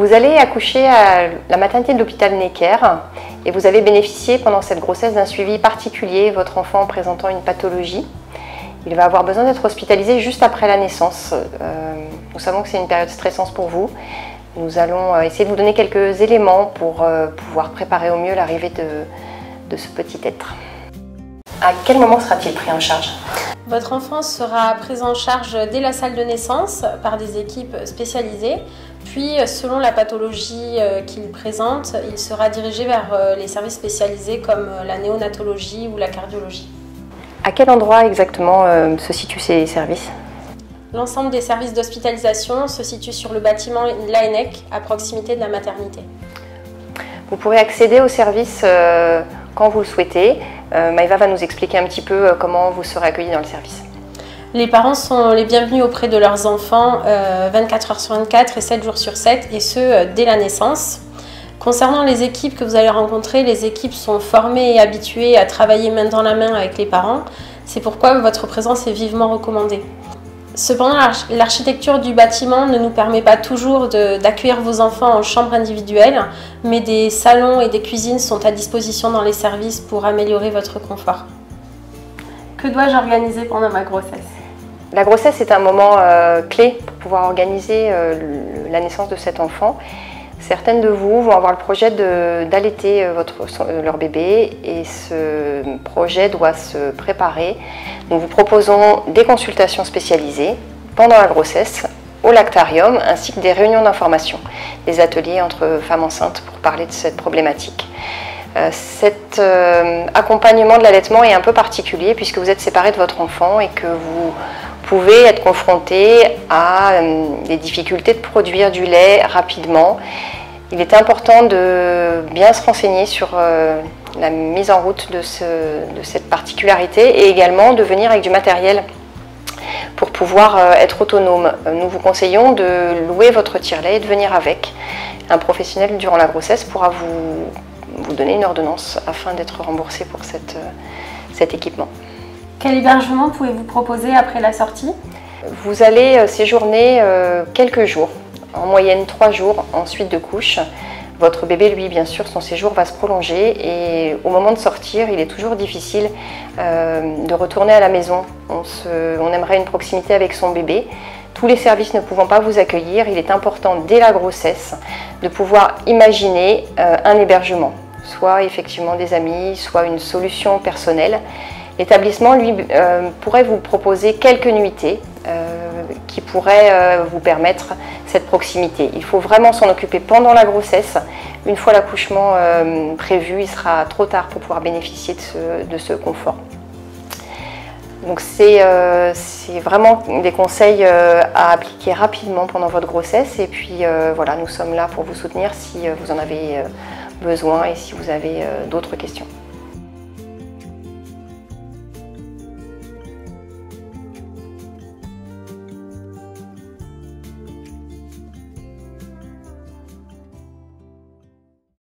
Vous allez accoucher à la maternité de l'hôpital Necker et vous avez bénéficié pendant cette grossesse d'un suivi particulier, votre enfant présentant une pathologie. Il va avoir besoin d'être hospitalisé juste après la naissance. Nous savons que c'est une période stressante pour vous. Nous allons essayer de vous donner quelques éléments pour pouvoir préparer au mieux l'arrivée de ce petit être. À quel moment sera-t-il pris en charge ? Votre enfant sera pris en charge dès la salle de naissance par des équipes spécialisées. Puis, selon la pathologie qu'il présente, il sera dirigé vers les services spécialisés comme la néonatologie ou la cardiologie. À quel endroit exactement se situent ces services ? L'ensemble des services d'hospitalisation se situe sur le bâtiment l'ANEC, à proximité de la maternité. Vous pourrez accéder aux services quand vous le souhaitez. Maëva va nous expliquer un petit peu comment vous serez accueillis dans le service. Les parents sont les bienvenus auprès de leurs enfants 24 heures sur 24 et 7 jours sur 7, et ce, dès la naissance. Concernant les équipes que vous allez rencontrer, les équipes sont formées et habituées à travailler main dans la main avec les parents. C'est pourquoi votre présence est vivement recommandée. Cependant, l'architecture du bâtiment ne nous permet pas toujours d'accueillir vos enfants en chambre individuelle, mais des salons et des cuisines sont à disposition dans les services pour améliorer votre confort. Que dois-je organiser pendant ma grossesse ? La grossesse est un moment clé pour pouvoir organiser la naissance de cet enfant. Certaines de vous vont avoir le projet d'allaiter leur bébé et ce projet doit se préparer. Nous vous proposons des consultations spécialisées pendant la grossesse au lactarium ainsi que des réunions d'information, des ateliers entre femmes enceintes pour parler de cette problématique. Cet accompagnement de l'allaitement est un peu particulier puisque vous êtes séparés de votre enfant et que vous pouvez être confronté à des difficultés de produire du lait rapidement. Il est important de bien se renseigner sur la mise en route de cette particularité et également de venir avec du matériel pour pouvoir être autonome. Nous vous conseillons de louer votre tire-lait et de venir avec. Un professionnel durant la grossesse pourra vous donner une ordonnance afin d'être remboursé pour cet équipement. Quel hébergement pouvez-vous proposer après la sortie ? Vous allez séjourner quelques jours, en moyenne 3 jours en suite de couche. Votre bébé, lui, bien sûr, son séjour va se prolonger et au moment de sortir, il est toujours difficile de retourner à la maison. On aimerait une proximité avec son bébé. Tous les services ne pouvant pas vous accueillir, il est important dès la grossesse de pouvoir imaginer un hébergement, soit effectivement des amis, soit une solution personnelle. L'établissement, lui, pourrait vous proposer quelques nuitées qui pourraient vous permettre cette proximité. Il faut vraiment s'en occuper pendant la grossesse. Une fois l'accouchement prévu, il sera trop tard pour pouvoir bénéficier de ce confort. Donc c'est vraiment des conseils à appliquer rapidement pendant votre grossesse. Et puis voilà, nous sommes là pour vous soutenir si vous en avez besoin et si vous avez d'autres questions.